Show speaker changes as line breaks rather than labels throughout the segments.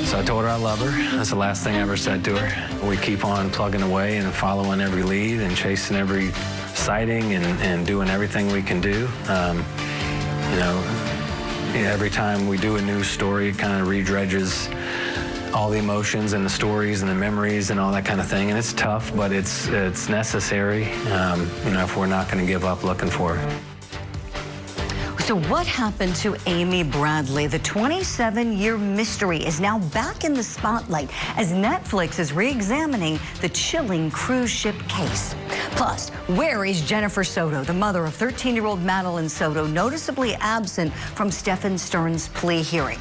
So I told her I love her. That's the last thing I ever said to her. We keep on plugging away and following every lead and chasing every sighting and doing everything we can do. Every time we do a news story, it kind of redredges all the emotions and the stories and the memories and all that kind of thing. And it's tough, but it's necessary, if we're not going to give up looking for her.
So what happened to Amy Bradley? The 27-year mystery is now back in the spotlight as Netflix is re-examining the chilling cruise ship case. Plus, where is Jennifer Soto, the mother of 13-year-old Madeline Soto, noticeably absent from Stephan Sterns' plea hearing?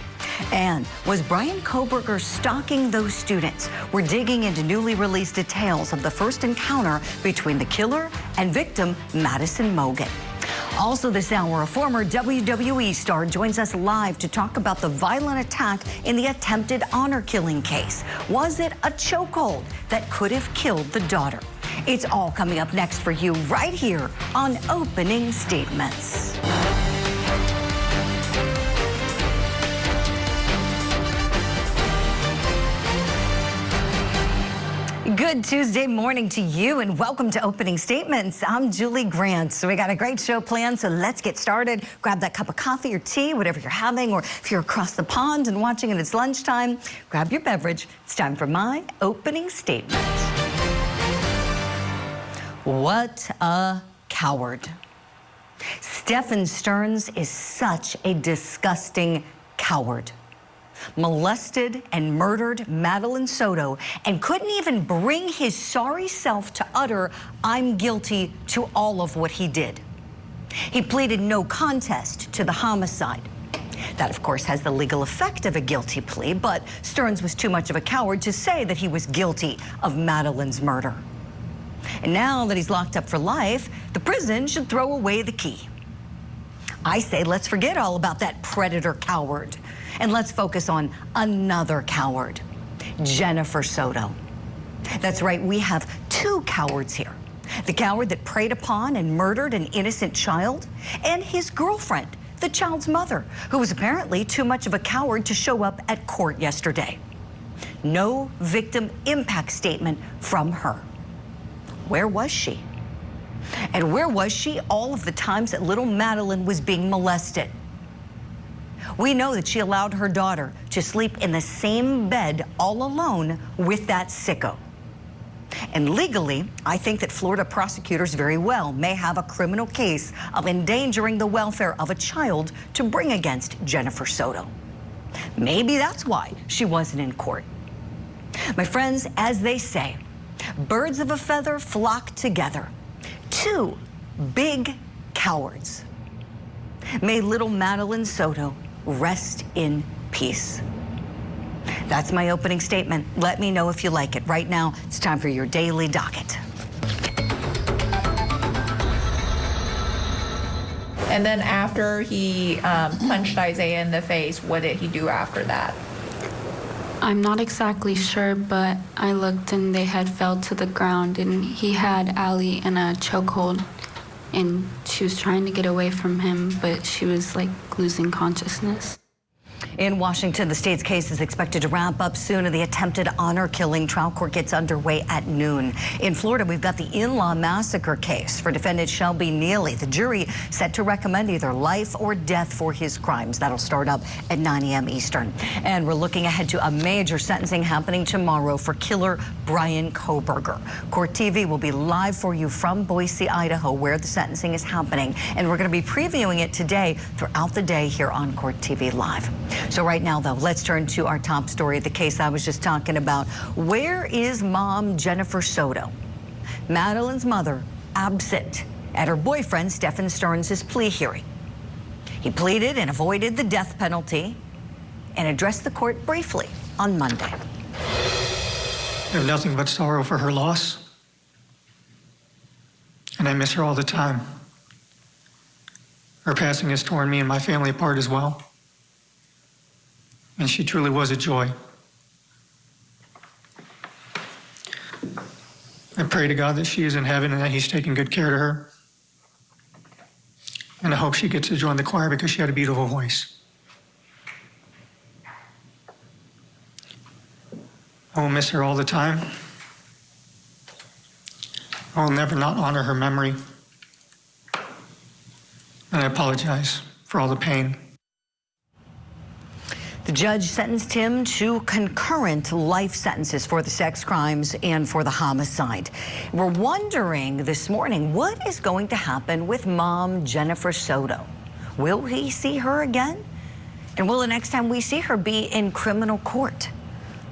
And was Brian Kohberger stalking those students? We're digging into newly released details of the first encounter between the killer and victim, Madison Mogen. Also this hour, a former WWE star joins us live to talk about the violent attack in the attempted honor killing case. Was it a chokehold that could have killed the daughter? It's all coming up next for you right here on Opening Statements. Good Tuesday morning to you and welcome to Opening Statements. I'm Julie Grant. So we got a great show planned, so let's get started. Grab that cup of coffee or tea, whatever you're having, or if you're across the pond and watching and it's lunchtime, grab your beverage. It's time for my opening statement. What a coward. Stephan Sterns is such a disgusting coward. Molested and murdered Madeline Soto and couldn't even bring his sorry self to utter, "I'm guilty" to all of what he did. He pleaded no contest to the homicide. That, of course, has the legal effect of a guilty plea, but Sterns was too much of a coward to say that he was guilty of Madeline's murder. And now that he's locked up for life, the prison should throw away the key. I say let's forget all about that predator coward. And let's focus on another coward, Jennifer Soto. That's right, we have two cowards here. The coward that preyed upon and murdered an innocent child, and his girlfriend, the child's mother, who was apparently too much of a coward to show up at court yesterday. No victim impact statement from her. Where was she? And where was she all of the times that little Madeline was being molested? We know that she allowed her daughter to sleep in the same bed all alone with that sicko. And legally, I think that Florida prosecutors very well may have a criminal case of endangering the welfare of a child to bring against Jennifer Soto. Maybe that's why she wasn't in court. My friends, as they say, birds of a feather flock together. Two big cowards. May little Madeline Soto rest in peace. That's my opening statement. Let me know if you like it. Right now, it's time for your daily docket.
And then after he punched Isaiah in the face, what did he do after that?
I'm not exactly sure, but I looked and they had fell to the ground and he had Ali in a chokehold and she was trying to get away from him, but she was like losing consciousness.
In Washington, the state's case is expected to wrap up soon and the attempted honor killing trial court gets underway at noon. In Florida, we've got the in-law massacre case for defendant Shelby Neely. The jury set to recommend either life or death for his crimes. That'll start up at 9 a.m. Eastern. And we're looking ahead to a major sentencing happening tomorrow for killer Brian Kohberger. Court TV will be live for you from Boise, Idaho, where the sentencing is happening. And we're going to be previewing it today throughout the day here on Court TV Live. So right now, though, let's turn to our top story, the case I was just talking about. Where is mom Jennifer Soto? Madeline's mother absent at her boyfriend Stephan Sterns' plea hearing. He pleaded and avoided the death penalty and addressed the court briefly on Monday.
I have nothing but sorrow for her loss, and I miss her all the time. Her passing has torn me and my family apart as well. And she truly was a joy. I pray to God that she is in heaven and that he's taking good care of her. And I hope she gets to join the choir because she had a beautiful voice. I will miss her all the time. I will never not honor her memory. And I apologize for all the pain.
The judge sentenced him to concurrent life sentences for the sex crimes and for the homicide. We're wondering this morning, what is going to happen with mom Jennifer Soto? Will he see her again? And will the next time we see her be in criminal court?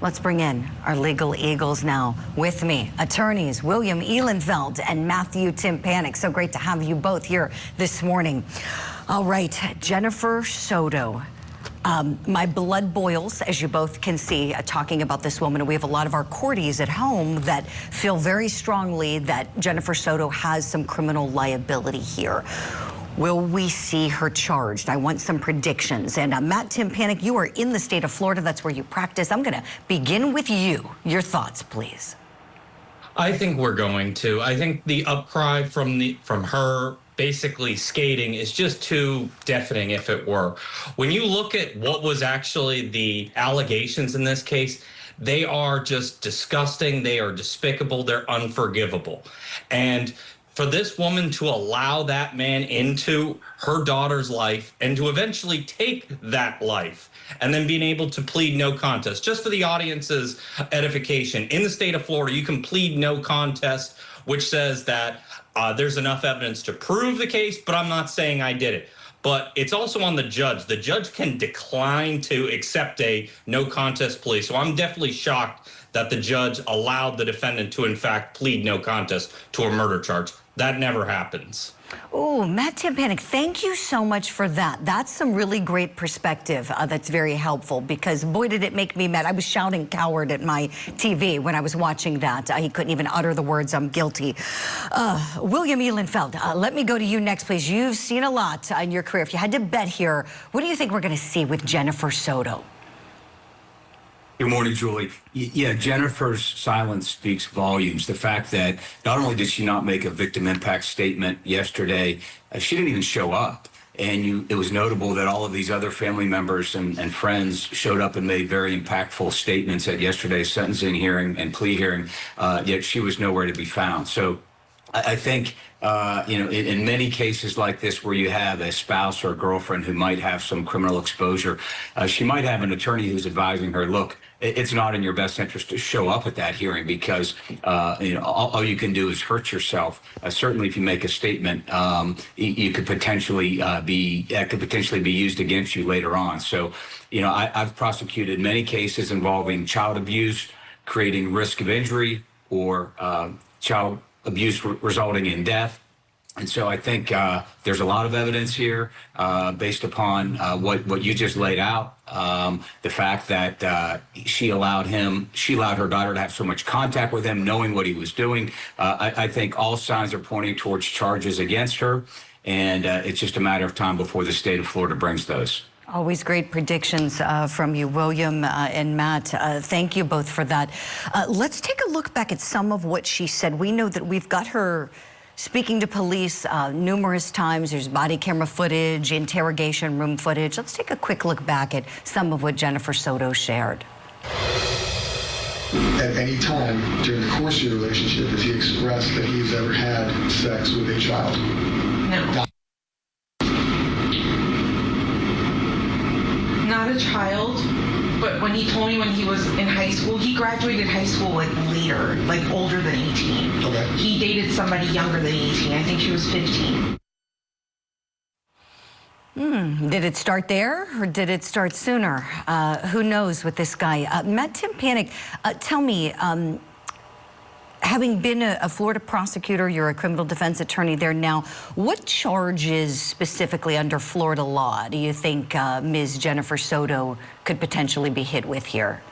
Let's bring in our legal eagles now. With me, attorneys William Ehlenfeld and Matthew Timpanek. So great to have you both here this morning. All right, Jennifer Soto. My blood boils, as you both can see, talking about this woman. And we have a lot of our courties at home that feel very strongly that Jennifer Soto has some criminal liability here. Will we see her charged? I want some predictions. And Matt Timpanek, you are in the state of Florida. That's where you practice. I'm going to begin with you. Your thoughts, please.
I think we're going to. I think the upcry from her basically skating is just too deafening, if it were. When you look at what was actually the allegations in this case, they are just disgusting. They are despicable. They're unforgivable. And for this woman to allow that man into her daughter's life and to eventually take that life and then being able to plead no contest, just for the audience's edification, in the state of Florida, you can plead no contest, which says that there's enough evidence to prove the case, but I'm not saying I did it. But it's also on the judge. The judge can decline to accept a no contest plea. So I'm definitely shocked that the judge allowed the defendant to, in fact, plead no contest to a murder charge. That never happens.
Oh, Matt Timpanek, thank you so much for that. That's some really great perspective that's very helpful, because boy, did it make me mad. I was shouting coward at my TV when I was watching that. He couldn't even utter the words, I'm guilty. William Ehlenfeld, let me go to you next, please. You've seen a lot in your career. If you had to bet here, what do you think we're going to see with Jennifer Soto?
Good morning, Julie. Yeah, Jennifer's silence speaks volumes. The fact that not only did she not make a victim impact statement yesterday, she didn't even show up. And it was notable that all of these other family members and friends showed up and made very impactful statements at yesterday's sentencing hearing and plea hearing, yet she was nowhere to be found. So I think, in many cases like this where you have a spouse or a girlfriend who might have some criminal exposure, she might have an attorney who's advising her, look, it's not in your best interest to show up at that hearing because, all you can do is hurt yourself. Certainly, if you make a statement, you could potentially be used against you later on. So, I've prosecuted many cases involving child abuse, creating risk of injury, or child abuse resulting in death. And so I think there's a lot of evidence here based upon what you just laid out. The fact that she allowed her daughter to have so much contact with him, knowing what he was doing. I think all signs are pointing towards charges against her. And it's just a matter of time before the state of Florida brings those.
Always great predictions from you, William and Matt. Thank you both for that. Let's take a look back at some of what she said. We know that we've got her speaking to police numerous times. There's body camera footage, interrogation room footage. Let's take a quick look back at some of what Jennifer Soto shared.
At any time during the course of your relationship, has he expressed that he's ever had sex with a child?
No. Not a child, but when he told me when he was in high school, he graduated high school later, older than 18.
Okay.
He dated somebody younger than 18. I think she was 15.
Did it start there or did it start sooner? Who knows with this guy? Matt Timpanek, tell me, having been a Florida prosecutor, you're a criminal defense attorney there now, what charges specifically under Florida law do you think Ms. Jennifer Soto could potentially be hit with here?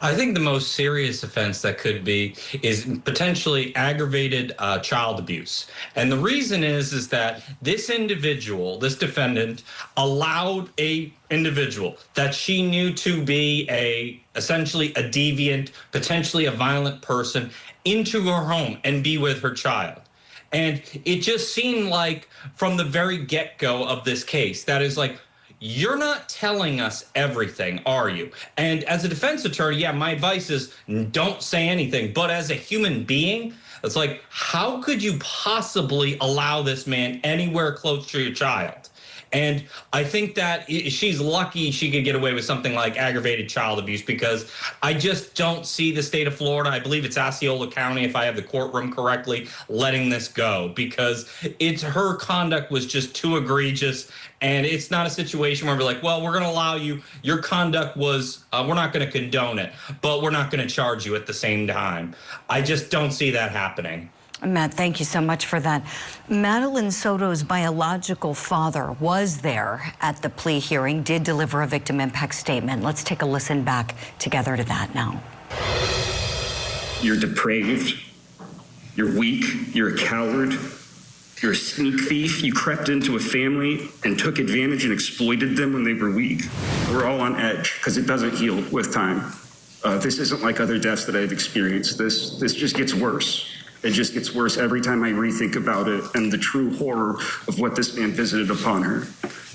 I think the most serious offense that could be is potentially aggravated child abuse. And the reason is that this individual, this defendant, allowed a individual that she knew to be essentially a deviant, potentially a violent person into her home and be with her child. And it just seemed like from the very get-go of this case, that is you're not telling us everything, are you? And as a defense attorney, yeah, my advice is don't say anything. But as a human being, it's like, how could you possibly allow this man anywhere close to your child? And I think that she's lucky she could get away with something like aggravated child abuse, because I just don't see the state of Florida, I believe it's Osceola County, if I have the courtroom correctly, letting this go, because her conduct was just too egregious. And it's not a situation where we're like, well, we're going to allow you, your conduct was, we're not going to condone it, but we're not going to charge you at the same time. I just don't see that happening.
Matt, thank you so much for that. Madeline Soto's biological father was there at the plea hearing, did deliver a victim impact statement. Let's take a listen back together to that now.
You're depraved. You're weak. You're a coward. You're a sneak thief. You crept into a family and took advantage and exploited them when they were weak. We're all on edge because it doesn't heal with time. This isn't like other deaths that I've experienced. This just gets worse. It just gets worse every time I rethink about it and the true horror of what this man visited upon her.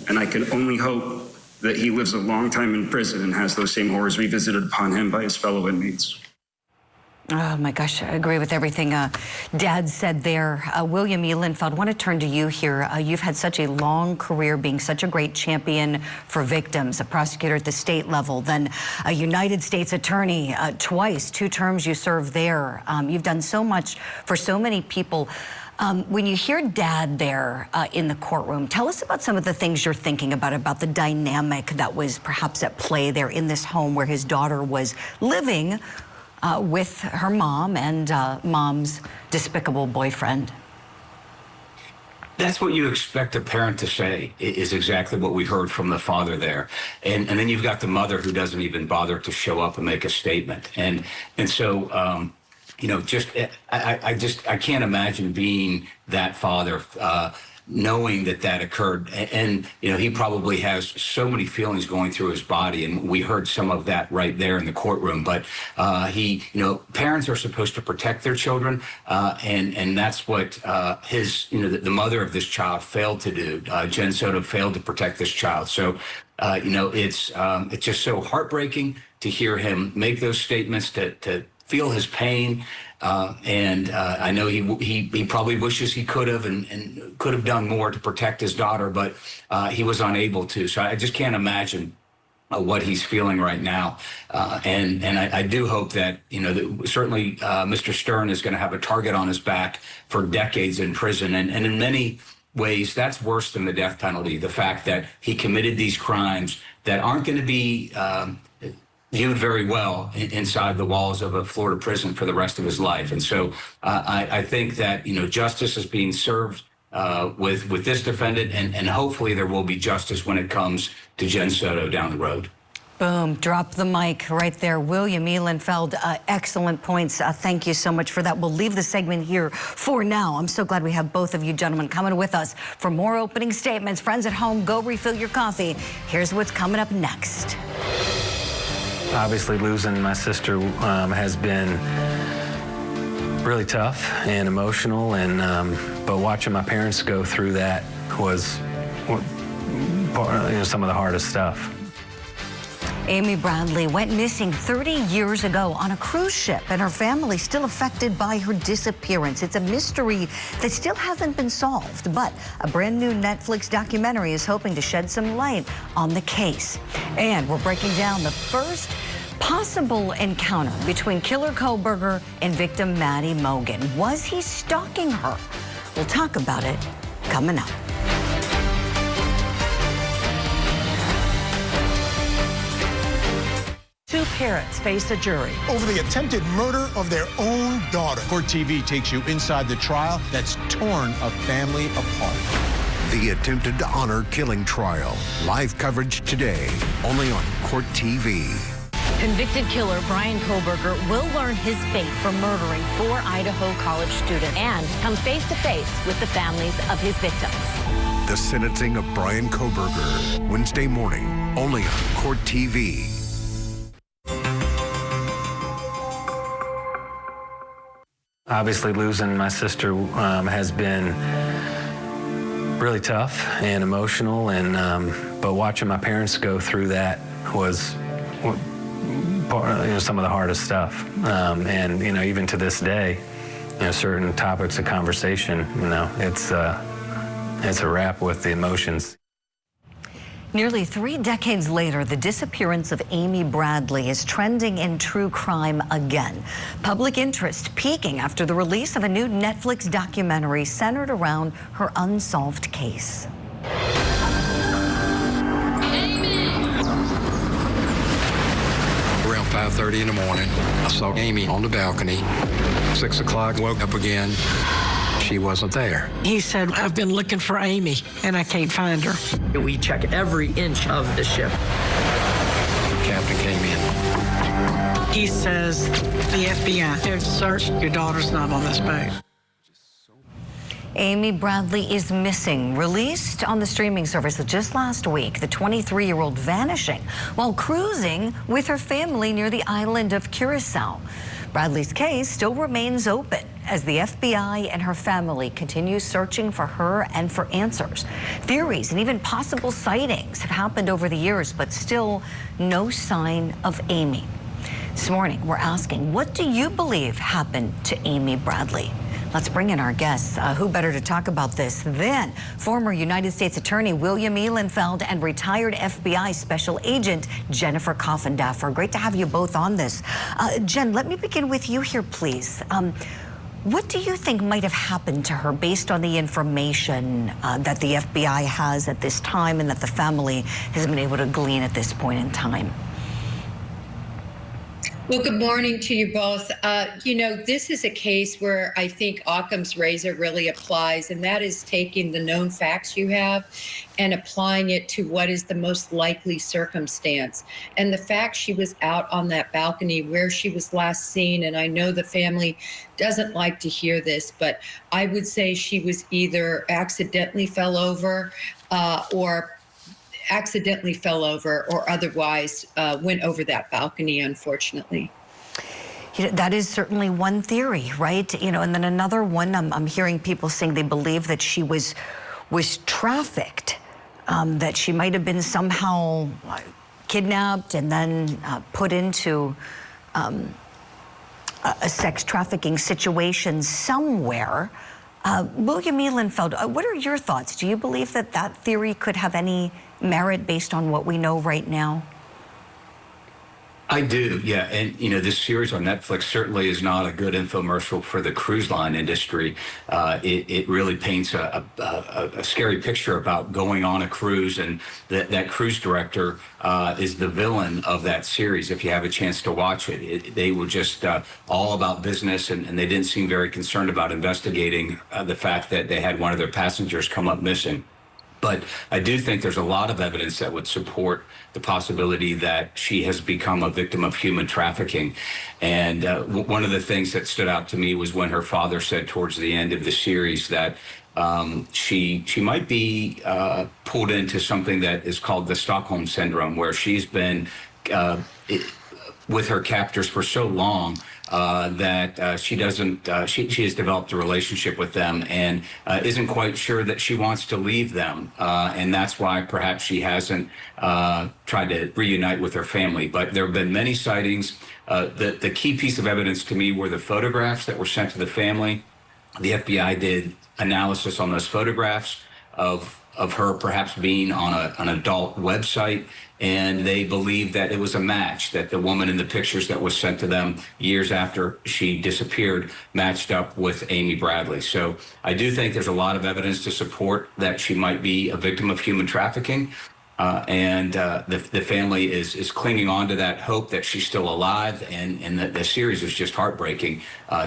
And I can only hope that he lives a long time in prison and has those same horrors revisited upon him by his fellow inmates.
Oh my gosh, I agree with everything Dad said there. William E. Linfeld, I want to turn to you here. You've had such a long career being such a great champion for victims, a prosecutor at the state level, then a United States attorney twice, 2 terms you served there. You've done so much for so many people. When you hear Dad there in the courtroom, tell us about some of the things you're thinking about the dynamic that was perhaps at play there in this home where his daughter was living with her mom and mom's despicable boyfriend.
That's what you expect a parent to say, is exactly what we heard from the father there. And then you've got the mother who doesn't even bother to show up and make a statement. And so, I can't imagine being that father, knowing that occurred. And he probably has so many feelings going through his body, and we heard some of that right there in the courtroom. But parents are supposed to protect their children, and that's what the mother of this child failed to do. Jen Soto failed to protect this child. So it's just so heartbreaking to hear him make those statements, to feel his pain. I know he probably wishes he could have and could have done more to protect his daughter, but he was unable to. So I just can't imagine what he's feeling right now. And I do hope that, certainly Mr. Stern is going to have a target on his back for decades in prison. And in many ways, that's worse than the death penalty. The fact that he committed these crimes that aren't going to be viewed very well inside the walls of a Florida prison for the rest of his life. And so I think that, justice is being served with this defendant, and hopefully there will be justice when it comes to Jen Soto down the road.
Boom, drop the mic right there. William E. Linfeld, excellent points. Thank you so much for that. We'll leave the segment here for now. I'm so glad we have both of you gentlemen coming with us for more opening statements. Friends at home, go refill your coffee. Here's what's coming up next.
Obviously, losing my sister has been really tough and emotional, and but watching my parents go through that was some of the hardest stuff.
Amy Bradley went missing 30 years ago on a cruise ship, and her family still affected by her disappearance. It's a mystery that still hasn't been solved, but a brand new Netflix documentary is hoping to shed some light on the case. And we're breaking down the first possible encounter between killer Kohberger and victim Maddie Mogen. Was he stalking her? We'll talk about it coming up.
Two parents face a jury
over the attempted murder of their own daughter. Court TV takes you inside the trial that's torn a family apart.
The attempted honor killing trial. Live coverage today, only on Court TV.
Convicted killer Brian Kohberger will learn his fate for murdering 4 Idaho college students and come face to face with the families of his victims.
The sentencing of Brian Kohberger, Wednesday morning, only on Court TV.
Obviously, losing my sister has been really tough and emotional, and but watching my parents go through that was some of the hardest stuff, and even to this day, certain topics of conversation, it's a wrap with the emotions.
Nearly 3 decades later, the disappearance of Amy Bradley is trending in true crime again. Public interest peaking after the release of a new Netflix documentary centered around her unsolved case.
Around 5:30 in the morning, I saw Amy on the balcony. 6 o'clock, woke up again. She wasn't there.
He said, I've been looking for Amy, and I can't find her.
We check every inch of the ship.
Captain came in.
He says, the FBI have searched. Your daughter's not on this boat.
Amy Bradley is missing. Released on the streaming service just last week, the 23-year-old vanishing while cruising with her family near the island of Curacao. Bradley's case still remains open as the FBI and her family continue searching for her and for answers. Theories and even possible sightings have happened over the years, but still no sign of Amy. This morning, we're asking, what do you believe happened to Amy Bradley? Let's bring in our guests. Who better to talk about this than former United States Attorney William Ehlenfeld and retired FBI Special Agent Jennifer Coffindaffer. Great to have you both on this. Jen, let me begin with you here, please. What do you think might have happened to her based on the information that the FBI has at this time and that the family has been able to glean at this point in time?
Well, good morning to you both. This is a case where I think Occam's razor really applies, and that is taking the known facts you have and applying it to what is the most likely circumstance. And the fact she was out on that balcony where she was last seen, and I know the family doesn't like to hear this, but I would say she was either accidentally fell over or otherwise went over that balcony, unfortunately.
That is certainly one theory, right? And then another one, I'm hearing people saying they believe that she was trafficked, that she might have been somehow kidnapped and then put into a sex trafficking situation somewhere. William Ehlenfeld, what are your thoughts? Do you believe that that theory could have any merit based on what we know right now?
I do, yeah. And, this series on Netflix certainly is not a good infomercial for the cruise line industry. It really paints a scary picture about going on a cruise, and that cruise director is the villain of that series. If you have a chance to watch it, they were just all about business, and they didn't seem very concerned about investigating the fact that they had one of their passengers come up missing. But I do think there's a lot of evidence that would support the possibility that she has become a victim of human trafficking. And one of the things that stood out to me was when her father said towards the end of the series that she might be pulled into something that is called the Stockholm Syndrome, where she's been with her captors for so long that she has developed a relationship with them and isn't quite sure that she wants to leave them. And that's why perhaps she hasn't tried to reunite with her family. But there have been many sightings. The key piece of evidence to me were the photographs that were sent to the family. The FBI did analysis on those photographs of her perhaps being on an adult website, and they believed that it was a match, that the woman in the pictures that was sent to them years after she disappeared matched up with Amy Bradley. So I do think there's a lot of evidence to support that she might be a victim of human trafficking. And the family is clinging on to that hope that she's still alive, and the series is just heartbreaking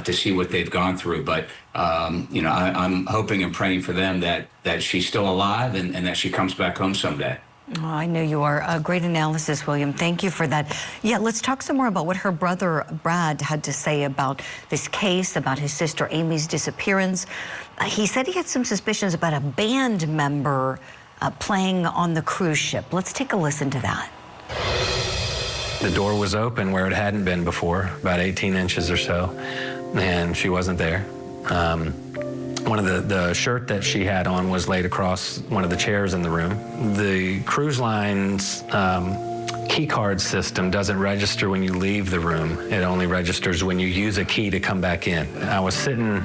to see what they've gone through. But I'm hoping and praying for them that she's still alive and that she comes back home someday.
Oh, I know you are. A great analysis, William. Thank you for that. Yeah, let's talk some more about what her brother Brad had to say about this case, about his sister Amy's disappearance. He said he had some suspicions about a band member playing on the cruise ship. Let's take a listen to that.
The door was open where it hadn't been before, about 18 inches or so, and she wasn't there. one of the shirt that she had on was laid across one of the chairs in the room. The cruise line's key card system doesn't register when you leave the room. It only registers when you use a key to come back in. I was sitting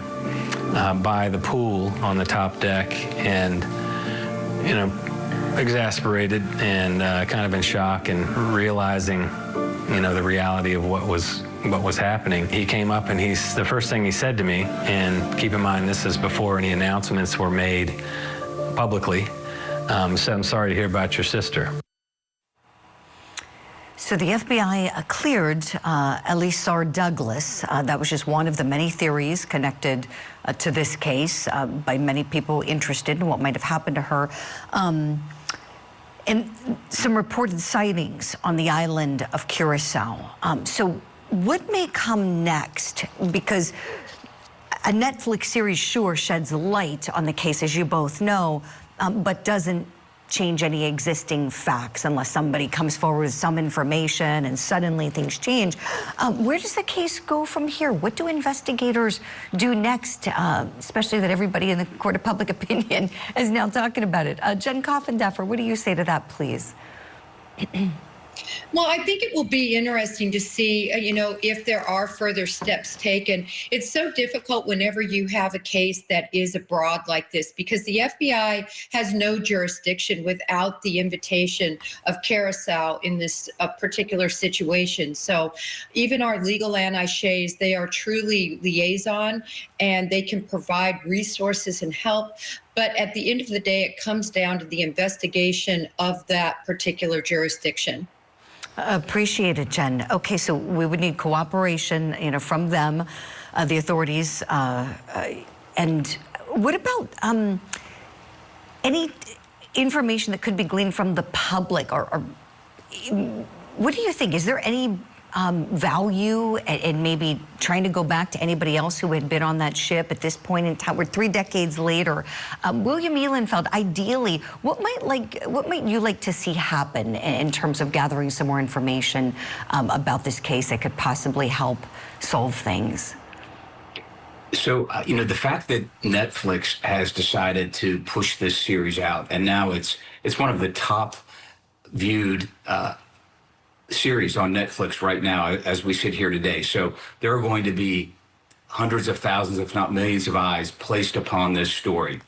by the pool on the top deck and, you know, exasperated and kind of in shock and realizing, you know, the reality of what was happening. He came up and the first thing he said to me, and keep in mind this is before any announcements were made publicly, said, "I'm sorry to hear about your sister."
So the FBI cleared Ihsan Douglas. That was just one of the many theories connected to this case by many people interested in what might have happened to her. And some reported sightings on the island of Curacao. So what may come next? Because a Netflix series sure sheds light on the case, as you both know, but doesn't change any existing facts unless somebody comes forward with some information and suddenly things change. Where does the case go from here? What do investigators do next, especially that everybody in the court of public opinion is now talking about it? Jen Coffindaffer, what do you say to that, please?
Well, I think it will be interesting to see, you know, if there are further steps taken. It's so difficult whenever you have a case that is abroad like this, because the FBI has no jurisdiction without the invitation of Curacao in this particular situation. So even our legal attaches, they are truly liaison, and they can provide resources and help. But at the end of the day, it comes down to the investigation of that particular jurisdiction.
Appreciate it, Jen. Okay, so we would need cooperation, you know, from them, the authorities. And what about any information that could be gleaned from the public, or what do you think? Is there any value in maybe trying to go back to anybody else who had been on that ship at this point in time? We're 3 decades later. William Ehlenfeld, ideally, what might you like to see happen in terms of gathering some more information about this case that could possibly help solve things?
So, you know, the fact that Netflix has decided to push this series out, and now it's one of the top viewed series on Netflix right now as we sit here today. So there are going to be hundreds of thousands, if not millions of eyes placed upon this story.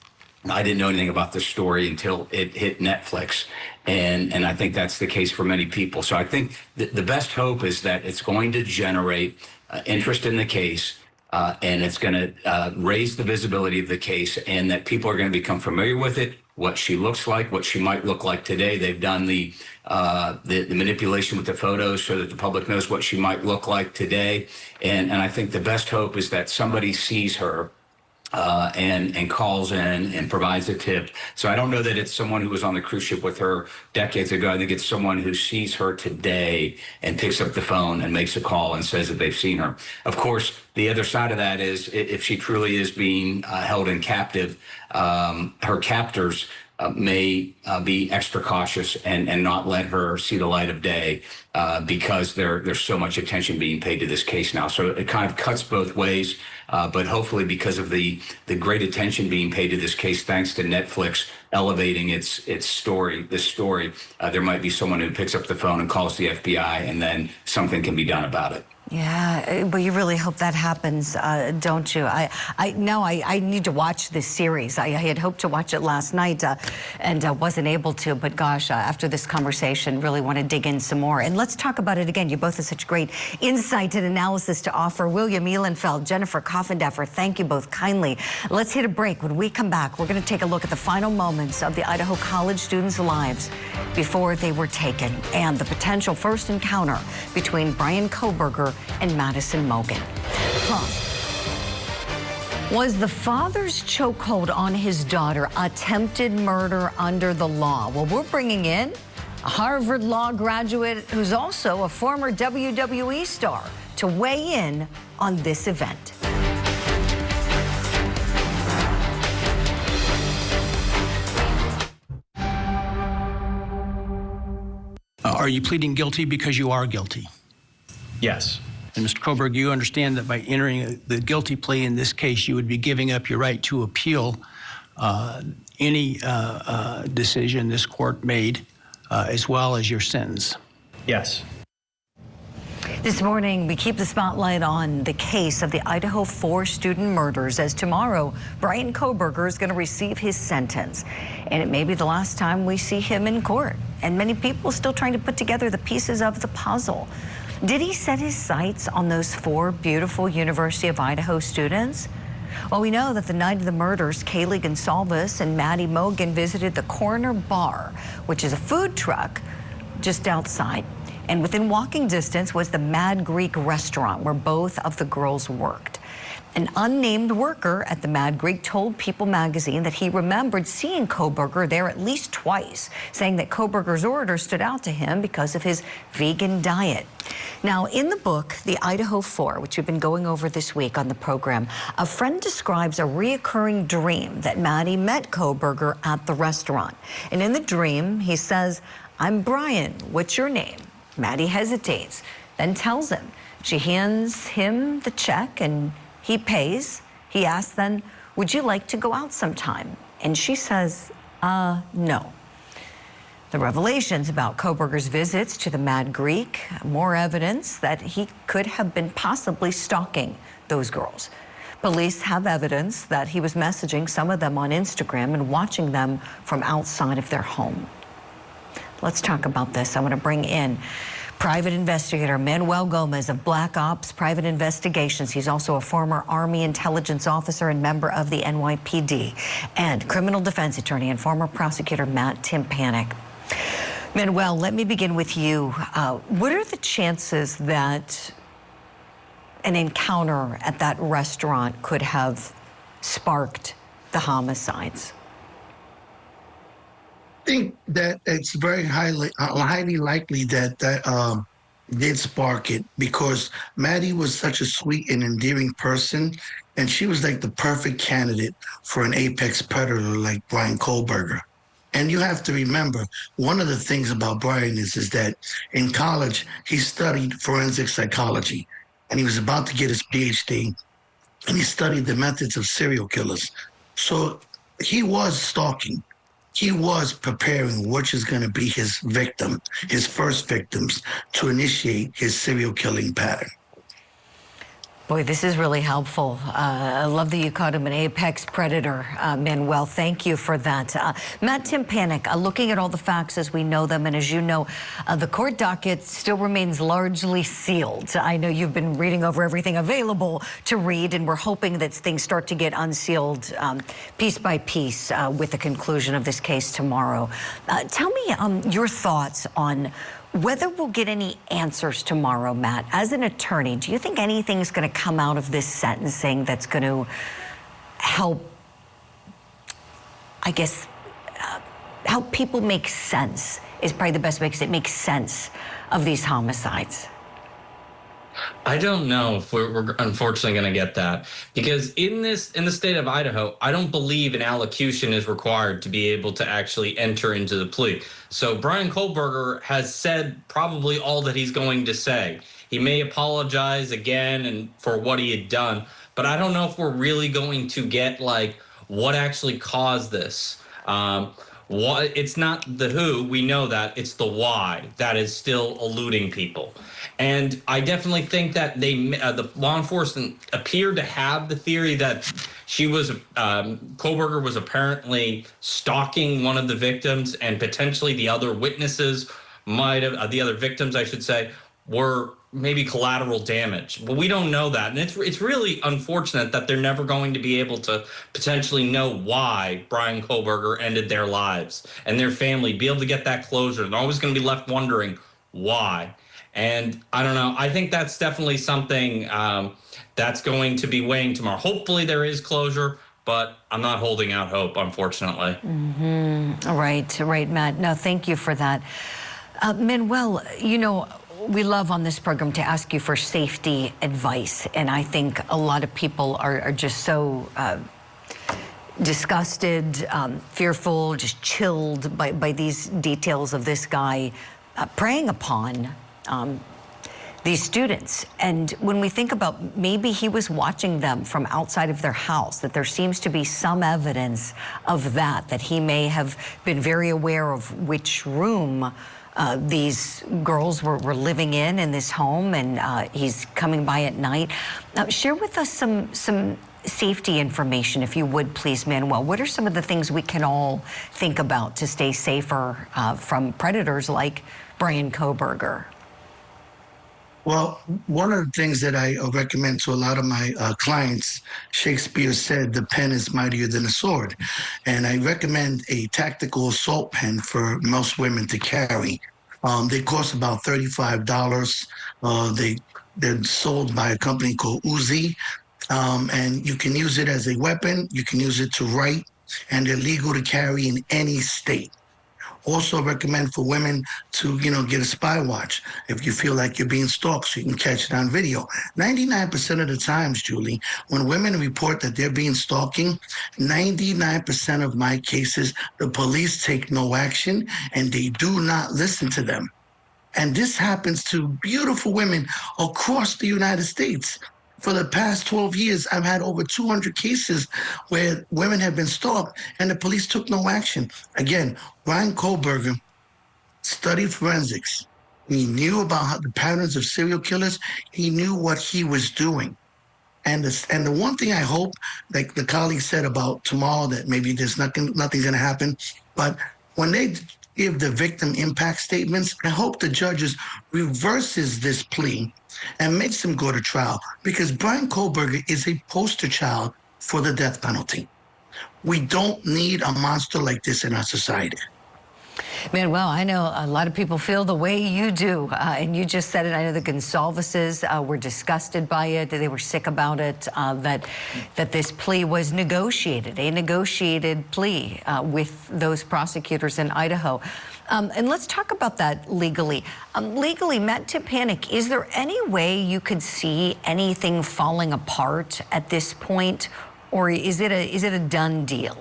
I didn't know anything about this story until it hit Netflix. And I think that's the case for many people. So I think the best hope is that it's going to generate interest in the case, and it's going to raise the visibility of the case, and that people are going to become familiar with it, what she looks like, what she might look like today. They've done the manipulation with the photos so that the public knows what she might look like today. And I think the best hope is that somebody sees her and calls in and provides a tip. So I don't know that it's someone who was on the cruise ship with her decades ago. I think it's someone who sees her today and picks up the phone and makes a call and says that they've seen her. Of course, the other side of that is if she truly is being held in captive, her captors may be extra cautious and not let her see the light of day because there's so much attention being paid to this case now. So it kind of cuts both ways. But hopefully, because of the great attention being paid to this case, thanks to Netflix elevating this story, there might be someone who picks up the phone and calls the FBI, and then something can be done about it.
Yeah, but you really hope that happens, don't you? I need to watch this series. I had hoped to watch it last night and wasn't able to, but gosh, after this conversation, really want to dig in some more. And let's talk about it again. You both have such great insight and analysis to offer. William Ehlenfeld, Jennifer Coffindaffer, thank you both kindly. Let's hit a break. When we come back, we're going to take a look at the final moments of the Idaho college students' lives before they were taken, and the potential first encounter between Brian Kohberger and Madison Mogen. Was the father's chokehold on his daughter attempted murder under the law? Well, we're bringing in a Harvard Law graduate who's also a former WWE star to weigh in on this event.
Are you pleading guilty because you are guilty?
Yes.
And Mr. Kohlberg, you understand that by entering the guilty plea in this case, you would be giving up your right to appeal any decision this court made, as well as your sentence.
Yes.
This morning, we keep the spotlight on the case of the Idaho 4 student murders, as tomorrow, Bryan Kohberger is going to receive his sentence. And it may be the last time we see him in court. And many people still trying to put together the pieces of the puzzle. Did he set his sights on those 4 beautiful University of Idaho students? Well, we know that the night of the murders, Kaylee Gonsalves and Maddie Mogan visited the Corner Bar, which is a food truck just outside. And within walking distance was the Mad Greek restaurant where both of the girls worked. An unnamed worker at the Mad Greek told People magazine that he remembered seeing Kohberger there at least twice, saying that Kohberger's order stood out to him because of his vegan diet. Now, in the book, The Idaho 4, which we've been going over this week on the program, a friend describes a reoccurring dream that Maddie met Kohberger at the restaurant. And in the dream, he says, "I'm Brian, what's your name?" Maddie hesitates, then tells him. She hands him the check and he pays. He asks then, "Would you like to go out sometime?" And she says, no. The revelations about Kohberger's visits to the Mad Greek, more evidence that he could have been possibly stalking those girls. Police have evidence that he was messaging some of them on Instagram and watching them from outside of their home. Let's talk about this. I want to bring in private investigator Manuel Gomez of Black Ops Private Investigations. He's also a former Army intelligence officer and member of the NYPD, and criminal defense attorney and former prosecutor Matt Timpanek. Manuel, let me begin with you. What are the chances that an encounter at that restaurant could have sparked the homicides?
I think that it's very highly likely that did spark it, because Maddie was such a sweet and endearing person, and she was like the perfect candidate for an apex predator like Bryan Kohberger. And you have to remember, one of the things about Bryan is that in college, he studied forensic psychology, and he was about to get his PhD, and he studied the methods of serial killers. So he was stalking. He was preparing which is going to be his victim, his first victims, to initiate his serial killing pattern.
Boy, this is really helpful. I love that you called him an apex predator, Manuel. Thank you for that. Matt Timpanek, looking at all the facts as we know them, and as you know, the court docket still remains largely sealed. I know you've been reading over everything available to read, and we're hoping that things start to get unsealed piece by piece with the conclusion of this case tomorrow. Tell me your thoughts on whether we'll get any answers tomorrow, Matt. As an attorney, do you think anything's going to come out of this sentencing that's going to help, I guess, help people make sense, is probably the best way, because it makes sense of these homicides?
I don't know if we're unfortunately going to get that, because in the state of Idaho, I don't believe an allocution is required to be able to actually enter into the plea. So Bryan Kohberger has said probably all that he's going to say. He may apologize again and for what he had done, but I don't know if we're really going to get like what actually caused this. What, it's not the who, we know that, it's the why that is still eluding people. And I definitely think that the law enforcement appeared to have the theory that she was, Kohberger was apparently stalking one of the victims, and potentially the other witnesses might have, the other victims, I should say, were maybe collateral damage. But we don't know that. And it's really unfortunate that they're never going to be able to potentially know why Bryan Kohberger ended their lives, and their family be able to get that closure. They're always going to be left wondering why. And I don't know. I think that's definitely something that's going to be weighing tomorrow. Hopefully there is closure, but I'm not holding out hope, unfortunately.
Mm-hmm. Right, Matt. No, thank you for that. Manuel, you know, we love on this program to ask you for safety advice, and I think a lot of people are just so disgusted, fearful, just chilled by these details of this guy preying upon these students. And when we think about maybe he was watching them from outside of their house, that there seems to be some evidence of that he may have been very aware of which room these girls were living in this home, and he's coming by at night. Share with us some safety information, if you would, please, Manuel. What are some of the things we can all think about to stay safer from predators like Bryan Kohberger?
Well, one of the things that I recommend to a lot of my clients, Shakespeare said, the pen is mightier than a sword. And I recommend a tactical assault pen for most women to carry. They cost about $35. They're sold by a company called Uzi. And you can use it as a weapon. You can use it to write, and they're legal to carry in any state. Also recommend for women to, get a spy watch if you feel like you're being stalked, so you can catch it on video. 99% of the times, Julie, when women report that they're being stalking, 99% of my cases, the police take no action and they do not listen to them. And this happens to beautiful women across the United States. For the past 12 years, I've had over 200 cases where women have been stalked and the police took no action. Again, Bryan Kohberger studied forensics. He knew about the patterns of serial killers. He knew what he was doing. And the one thing I hope, like the colleague said about tomorrow, that maybe there's nothing's going to happen. But when they give the victim impact statements, I hope the judges reverses this plea and makes him go to trial, because Bryan Kohberger is a poster child for the death penalty. We don't need a monster like this in our society.
Manuel, I know a lot of people feel the way you do, and you just said it. I know the Gonsalveses were disgusted by it, they were sick about it, that this plea was negotiated, a negotiated plea with those prosecutors in Idaho. And let's talk about that legally. Legally, Matt Tepanek, is there any way you could see anything falling apart at this point, or is it a done deal?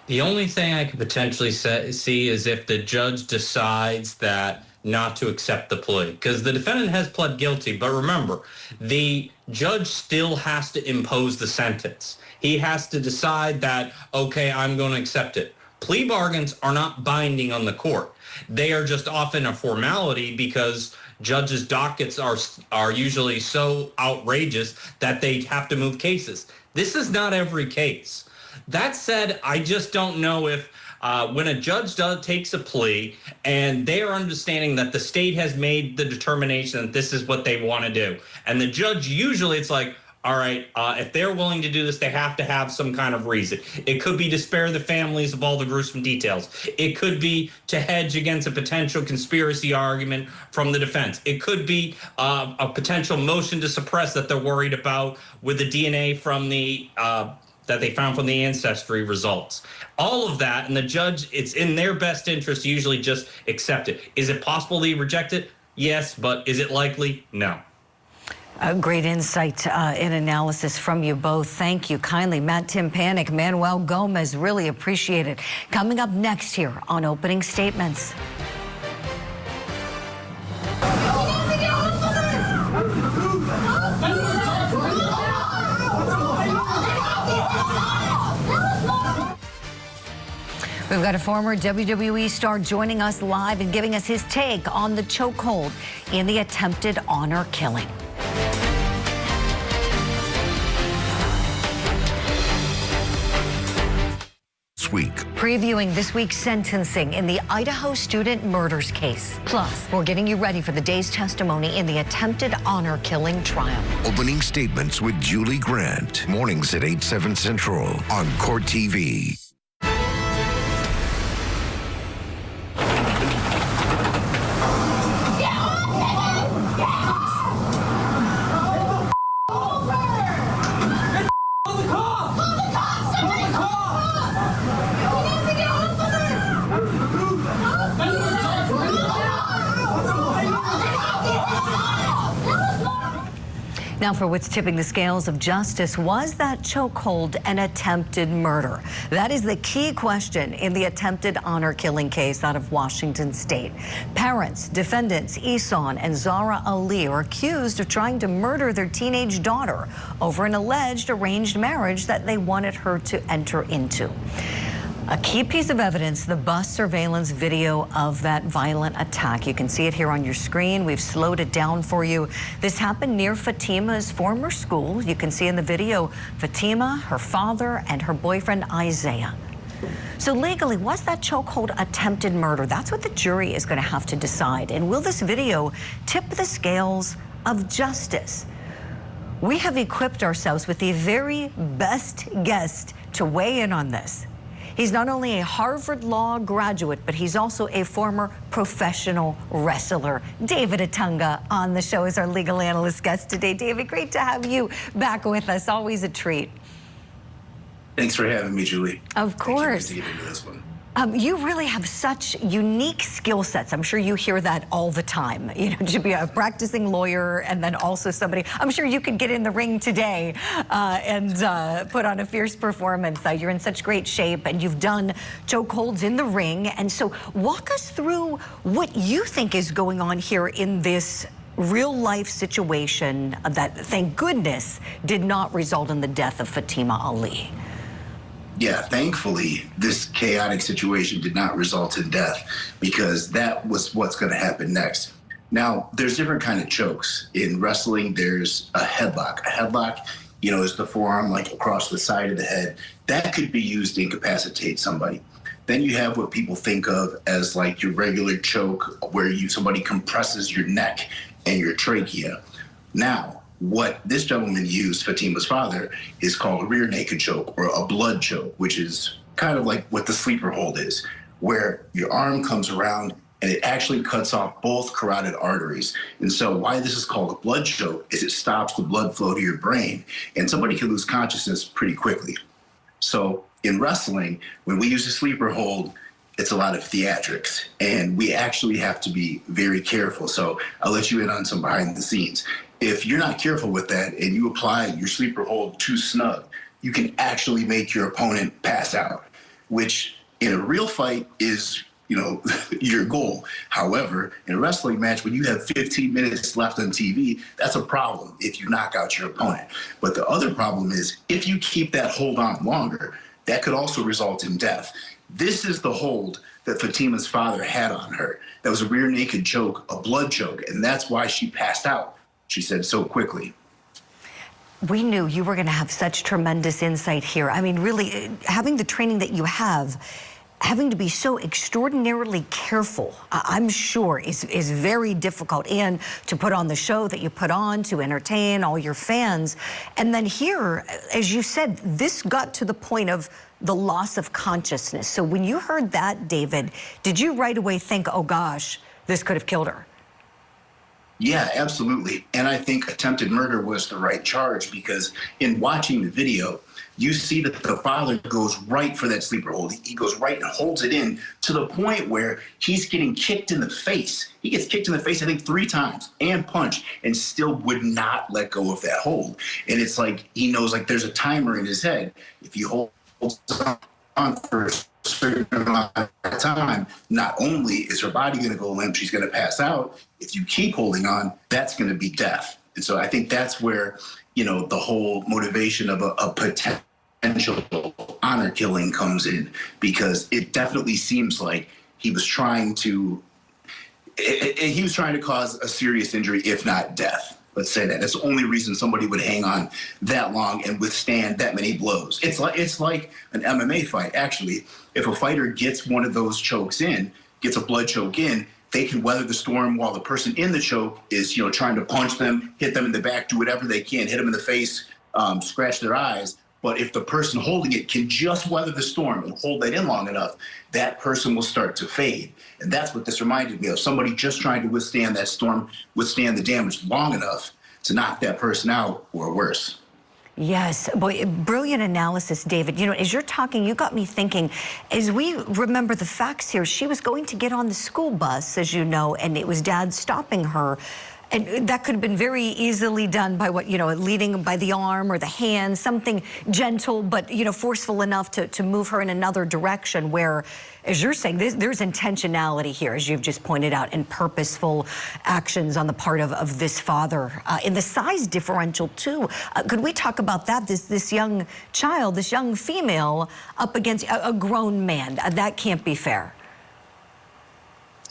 The only thing I could potentially see is if the judge decides that not to accept the plea, because the defendant has pled guilty. But remember, the judge still has to impose the sentence. He has to decide that, okay, I'm going to accept it. Plea bargains are not binding on the court. They are just often a formality, because judges' dockets are usually so outrageous that they have to move cases. This is not every case. That said, I just don't know if when a judge takes a plea and they are understanding that the state has made the determination that this is what they want to do, and the judge, usually it's like, all right, if they're willing to do this, they have to have some kind of reason. It could be to spare the families of all the gruesome details. It could be to hedge against a potential conspiracy argument from the defense. It could be a potential motion to suppress that they're worried about with the DNA from the that they found from the ancestry results. All of that, and the judge, it's in their best interest to usually just accept it. Is it possible they reject it? Yes, but is it likely? No.
Great insight and analysis from you both. Thank you kindly. Matt Tepanek, Manuel Gomez, really appreciate it. Coming up next here on Opening Statements. We've got a former WWE star joining us live and giving us his take on the chokehold in the attempted honor killing.
Week.
Previewing this week's sentencing in the Idaho student murders case. Plus, we're getting you ready for the day's testimony in the attempted honor killing trial.
Opening Statements with Julie Grant. Mornings at 8/7 Central on Court TV.
Now for what's tipping the scales of justice, was that chokehold an attempted murder? That is the key question in the attempted honor killing case out of Washington State. Parents, defendants Ihsan and Zahraa Ali are accused of trying to murder their teenage daughter over an alleged arranged marriage that they wanted her to enter into. A key piece of evidence, the bus surveillance video of that violent attack. You can see it here on your screen. We've slowed it down for you. This happened near Fatima's former school. You can see in the video Fatima, her father, and her boyfriend Isaiah. So legally, was that chokehold attempted murder? That's what the jury is going to have to decide. And will this video tip the scales of justice? We have equipped ourselves with the very best guest to weigh in on this. He's not only a Harvard Law graduate, but he's also a former professional wrestler. David Atunga on the show is our legal analyst guest today. David, great to have you back with us. Always a treat.
Thanks for having me, Julie.
Of course.
Thank you for getting into this one.
You really have such unique skill sets. I'm sure you hear that all the time. You know, to be a practicing lawyer and then also somebody, I'm sure you could get in the ring today and put on a fierce performance. You're in such great shape and you've done chokeholds in the ring. And so walk us through what you think is going on here in this real life situation that, thank goodness, did not result in the death of Fatima Ali.
Yeah, thankfully, this chaotic situation did not result in death because that was what's going to happen next. Now, there's different kind of chokes. In wrestling, there's a headlock. A headlock, you know, is the forearm like across the side of the head. That could be used to incapacitate somebody. Then you have what people think of as like your regular choke where somebody compresses your neck and your trachea. Now, what this gentleman used, Fatima's father, is called a rear naked choke or a blood choke, which is kind of like what the sleeper hold is, where your arm comes around and it actually cuts off both carotid arteries. And so why this is called a blood choke is it stops the blood flow to your brain, and somebody can lose consciousness pretty quickly. So in wrestling, when we use a sleeper hold, it's a lot of theatrics, and we actually have to be very careful. So I'll let you in on some behind the scenes. If you're not careful with that and you apply your sleeper hold too snug, you can actually make your opponent pass out, which in a real fight is, you know, your goal. However, in a wrestling match, when you have 15 minutes left on TV, that's a problem if you knock out your opponent. But the other problem is if you keep that hold on longer, that could also result in death. This is the hold that Fatima's father had on her. That was a rear naked choke, a blood choke, and that's why she passed out, she said so quickly.
We knew you were going to have such tremendous insight here. I mean, really, having the training that you have, having to be so extraordinarily careful, I'm sure is very difficult. And to put on the show that you put on to entertain all your fans. And then here, as you said, this got to the point of the loss of consciousness. So when you heard that, David, did you right away think, oh gosh, this could have killed her?
Yeah, absolutely. And I think attempted murder was the right charge because in watching the video, you see that the father goes right for that sleeper hold. He goes right and holds it in to the point where he's getting kicked in the face. He gets kicked in the face, I think, 3 times and punched and still would not let go of that hold. And it's like he knows like there's a timer in his head. If he holds on for a certain amount of time, not only is her body going to go limp, she's going to pass out. If you keep holding on, that's going to be death. And so I think that's where, you know, the whole motivation of a potential honor killing comes in, because it definitely seems like he was trying to cause a serious injury, if not death. Let's say that. That's the only reason somebody would hang on that long and withstand that many blows. It's like an MMA fight, actually. If a fighter gets one of those chokes in, gets a blood choke in, they can weather the storm while the person in the choke is, you know, trying to punch them, hit them in the back, do whatever they can, hit them in the face, scratch their eyes. But if the person holding it can just weather the storm and hold that in long enough, that person will start to fade. And that's what this reminded me of. Somebody just trying to withstand that storm, withstand the damage long enough to knock that person out or worse.
Yes, boy, brilliant analysis, David. You know, as you're talking, you got me thinking, as we remember the facts here, she was going to get on the school bus, as you know, and it was Dad stopping her. And that could have been very easily done by leading by the arm or the hand, something gentle, but, forceful enough to move her in another direction where, as you're saying, there's intentionality here, as you've just pointed out, and purposeful actions on the part of this father. In the size differential, too, could we talk about that? This young child, this young female up against a grown man. That can't be fair.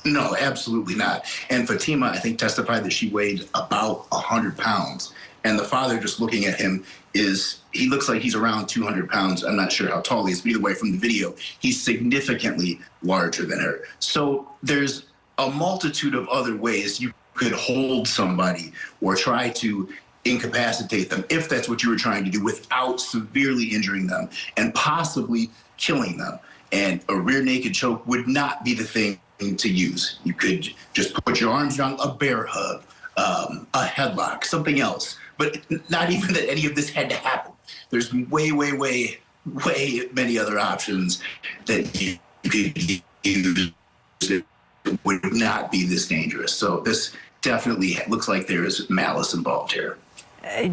No, absolutely not. And Fatima, I think, testified that she weighed about 100 pounds. And the father, just looking at him, he looks like he's around 200 pounds. I'm not sure how tall he is, but either way, from the video, he's significantly larger than her. So there's a multitude of other ways you could hold somebody or try to incapacitate them, if that's what you were trying to do, without severely injuring them and possibly killing them. And a rear naked choke would not be the thing to use. You could just put your arms around a bear hug, a headlock, something else. But not even that any of this had to happen. There's way many other options that you could use that would not be this dangerous. So this definitely looks like there is malice involved here.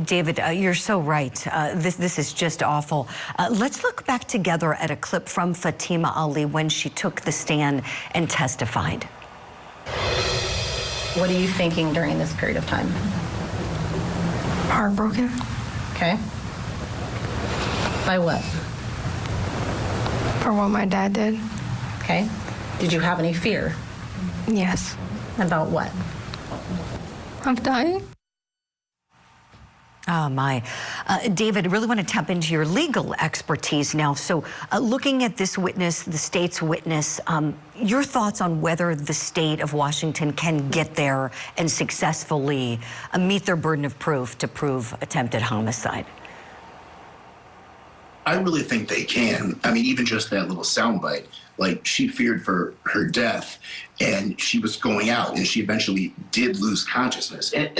David, you're so right. This is just awful. Let's look back together at a clip from Fatima Ali when she took the stand and testified.
What are you thinking during this period of time?
Heartbroken.
Okay. By what?
For what my dad did.
Okay. Did you have any fear?
Yes.
About what?
Of dying.
Oh, my. David, I really want to tap into your legal expertise now. So looking at this witness, the state's witness, your thoughts on whether the state of Washington can get there and successfully meet their burden of proof to prove attempted homicide?
I really think they can. I mean, even just that little soundbite, like she feared for her death and she was going out and she eventually did lose consciousness. And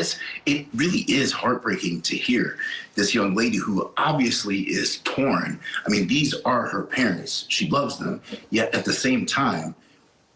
it really is heartbreaking to hear this young lady who obviously is torn. I mean, these are her parents. She loves them. Yet at the same time,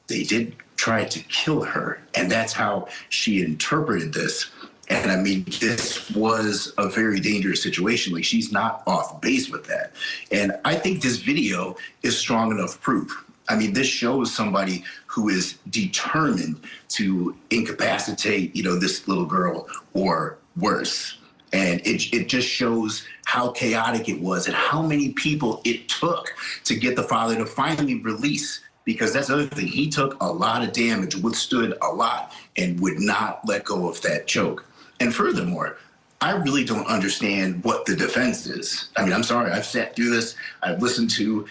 they did try to kill her. And that's how she interpreted this. And I mean, this was a very dangerous situation. Like, she's not off base with that. And I think this video is strong enough proof. I mean, this shows somebody who is determined to incapacitate, this little girl or worse. And it just shows how chaotic it was and how many people it took to get the father to finally release. Because that's the other thing. He took a lot of damage, withstood a lot, and would not let go of that choke. And furthermore, I really don't understand what the defense is. I mean, I'm sorry, I've sat through this. I've listened to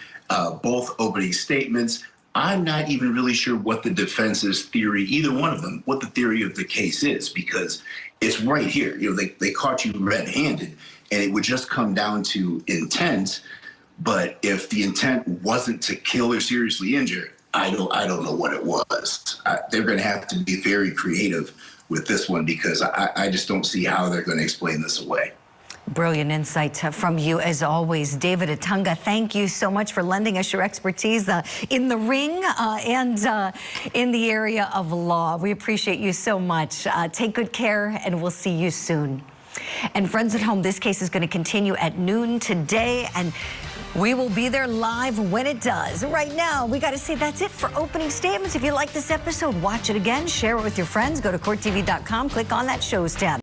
both opening statements. I'm not even really sure what the defense's theory, either one of them, what the theory of the case is, because it's right here. They caught you red-handed, and it would just come down to intent. But if the intent wasn't to kill or seriously injure, I don't know what it was. They're going to have to be very creative with this one, because I just don't see how they're going to explain this away.
Brilliant insight from you, as always. David Atunga, thank you so much for lending us your expertise in the ring and in the area of law. We appreciate you so much. Take good care, and we'll see you soon. And friends at home, this case is going to continue at noon today, and we will be there live when it does. Right now, we got to say that's it for opening statements. If you like this episode, watch it again, share it with your friends. Go to courttv.com, click on that Shows tab.